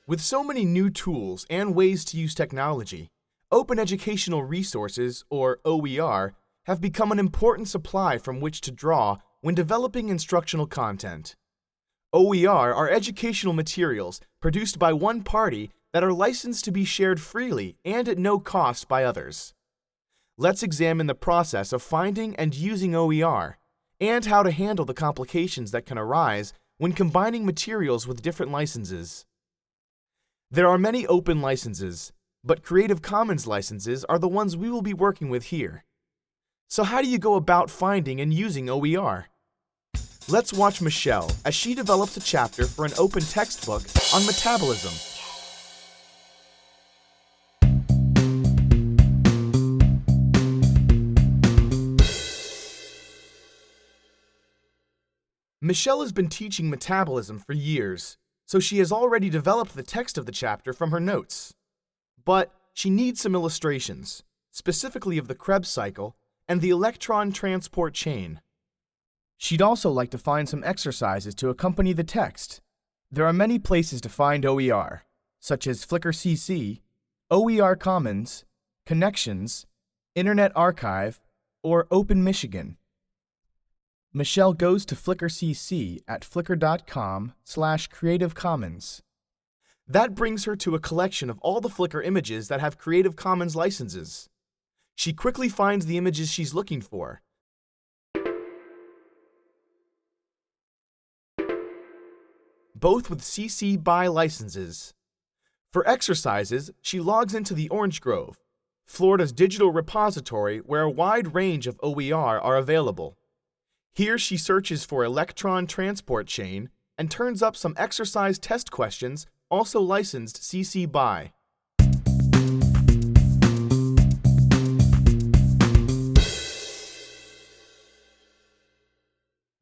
With so many new tools and ways to use technology, open educational resources, or OER, have become an important supply from which to draw when developing instructional content. OER are educational materials produced by one party that are licensed to be shared freely and at no cost by others. Let's examine the process of finding and using OER, and how to handle the complications that can arise when combining materials with different licenses. There are many open licenses, but Creative Commons licenses are the ones we will be working with here. So how do you go about finding and using OER? Let's watch Michelle as she develops a chapter for an open textbook on metabolism. Michelle has been teaching metabolism for years, so she has already developed the text of the chapter from her notes. But she needs some illustrations, specifically of the Krebs cycle and the electron transport chain. She'd also like to find some exercises to accompany the text. There are many places to find OER, such as Flickr CC, OER Commons, Connections, Internet Archive, or Open Michigan. Michelle goes to Flickr CC at flickr.com/Creative Commons. That brings her to a collection of all the Flickr images that have Creative Commons licenses. She quickly finds the images she's looking for, both with CC BY licenses. For exercises, she logs into the Orange Grove, Florida's digital repository where a wide range of OER are available. Here she searches for electron transport chain and turns up some exercise test questions also licensed CC BY.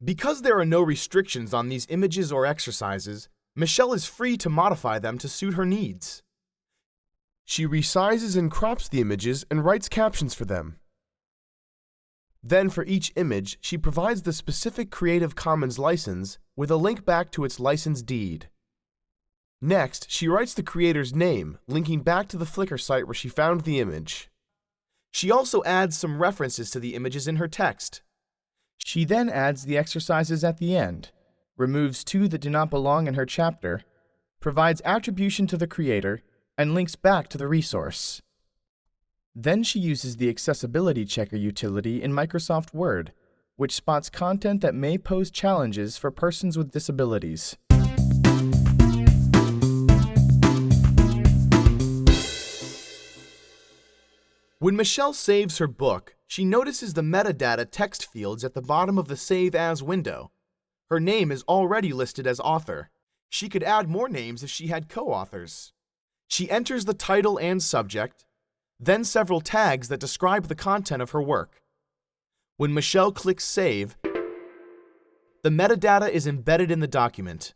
Because there are no restrictions on these images or exercises, Michelle is free to modify them to suit her needs. She resizes and crops the images and writes captions for them. Then for each image, she provides the specific Creative Commons license with a link back to its license deed. Next, she writes the creator's name, linking back to the Flickr site where she found the image. She also adds some references to the images in her text. She then adds the exercises at the end, removes two that do not belong in her chapter, provides attribution to the creator, and links back to the resource. Then she uses the Accessibility Checker utility in Microsoft Word, which spots content that may pose challenges for persons with disabilities. When Michelle saves her book, she notices the metadata text fields at the bottom of the Save As window. Her name is already listed as author. She could add more names if she had co-authors. She enters the title and subject, then several tags that describe the content of her work. When Michelle clicks Save, the metadata is embedded in the document.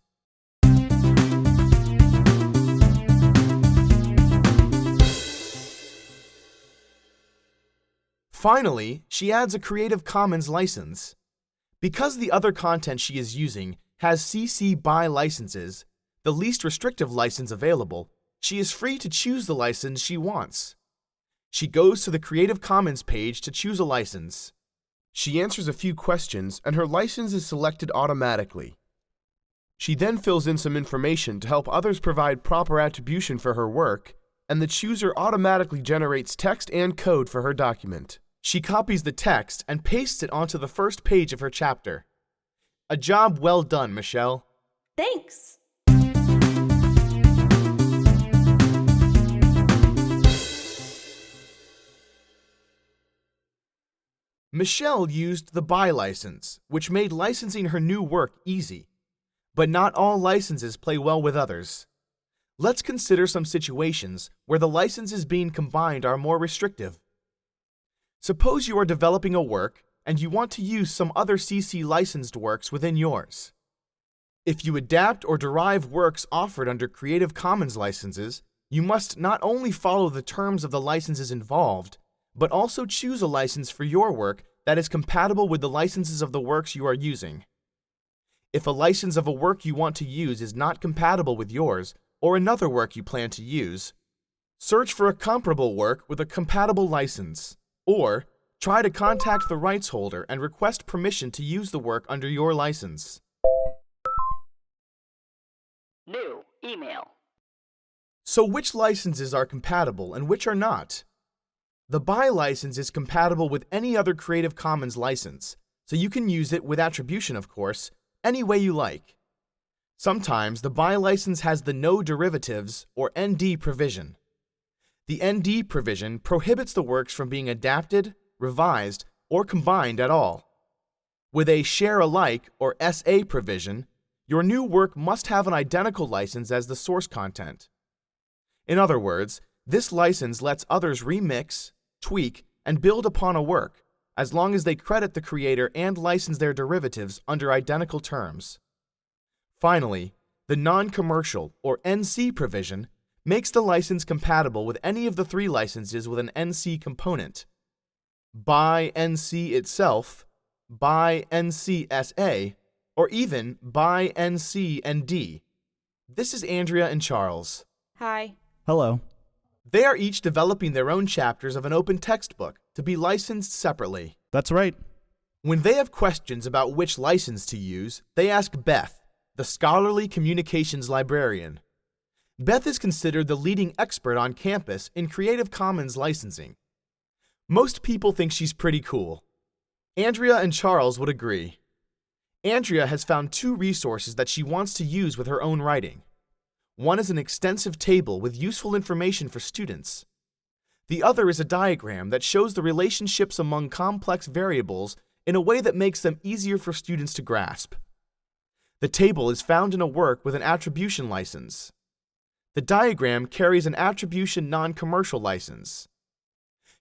Finally, she adds a Creative Commons license. Because the other content she is using has CC BY licenses, the least restrictive license available, she is free to choose the license she wants. She goes to the Creative Commons page to choose a license. She answers a few questions and her license is selected automatically. She then fills in some information to help others provide proper attribution for her work, and the chooser automatically generates text and code for her document. She copies the text and pastes it onto the first page of her chapter. A job well done, Michelle. Thanks. Michelle used the BY license, which made licensing her new work easy. But not all licenses play well with others. Let's consider some situations where the licenses being combined are more restrictive. Suppose you are developing a work and you want to use some other CC licensed works within yours. If you adapt or derive works offered under Creative Commons licenses, you must not only follow the terms of the licenses involved, but also choose a license for your work that is compatible with the licenses of the works you are using. If a license of a work you want to use is not compatible with yours, or another work you plan to use, search for a comparable work with a compatible license, or try to contact the rights holder and request permission to use the work under your license. New email. So which licenses are compatible and which are not? The BY license is compatible with any other Creative Commons license, so you can use it with attribution, of course, any way you like. Sometimes the BY license has the No Derivatives, or ND provision. The ND provision prohibits the works from being adapted, revised, or combined at all. With a Share Alike, or SA provision, your new work must have an identical license as the source content. In other words, this license lets others remix, tweak, and build upon a work, as long as they credit the creator and license their derivatives under identical terms. Finally, the non-commercial, or NC provision, makes the license compatible with any of the three licenses with an NC component: BY NC itself, BY NC SA, or even BY NC ND. This is Andrea and Charles. Hi. Hello. They are each developing their own chapters of an open textbook to be licensed separately. That's right. When they have questions about which license to use, they ask Beth, the scholarly communications librarian. Beth is considered the leading expert on campus in Creative Commons licensing. Most people think she's pretty cool. Andrea and Charles would agree. Andrea has found two resources that she wants to use with her own writing. One is an extensive table with useful information for students. The other is a diagram that shows the relationships among complex variables in a way that makes them easier for students to grasp. The table is found in a work with an attribution license. The diagram carries an attribution non-commercial license.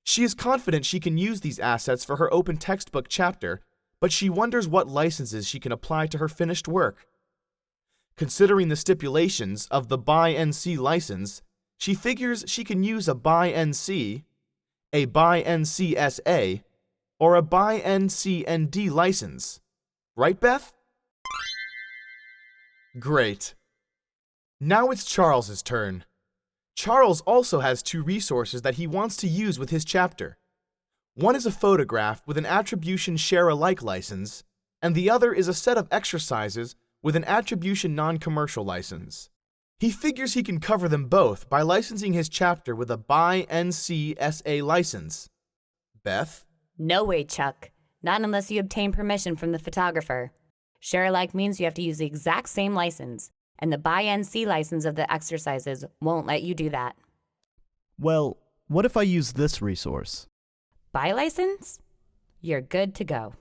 She is confident she can use these assets for her open textbook chapter, but she wonders what licenses she can apply to her finished work. Considering the stipulations of the BY NC license, she figures she can use a BY NC, a BY NC SA, or a BY NC ND license. Right, Beth? Great. Now it's Charles's turn. Charles also has two resources that he wants to use with his chapter. One is a photograph with an attribution Share Alike license, and the other is a set of exercises with an attribution non-commercial license. He figures he can cover them both by licensing his chapter with a BY NC SA license. Beth? No way, Chuck. Not unless you obtain permission from the photographer. Share Alike means you have to use the exact same license, and the BY NC license of the exercises won't let you do that. Well, what if I use this resource? BY license? You're good to go.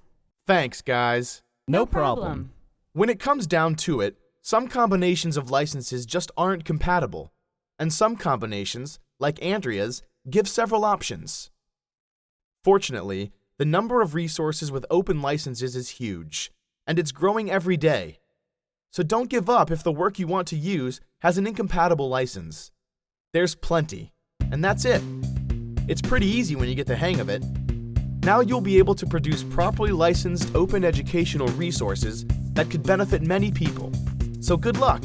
Thanks, guys. No problem. When it comes down to it, some combinations of licenses just aren't compatible, and some combinations, like Andrea's, give several options. Fortunately, the number of resources with open licenses is huge, and it's growing every day. So don't give up if the work you want to use has an incompatible license. There's plenty, and that's it. It's pretty easy when you get the hang of it. Now you'll be able to produce properly licensed open educational resources that could benefit many people. So good luck!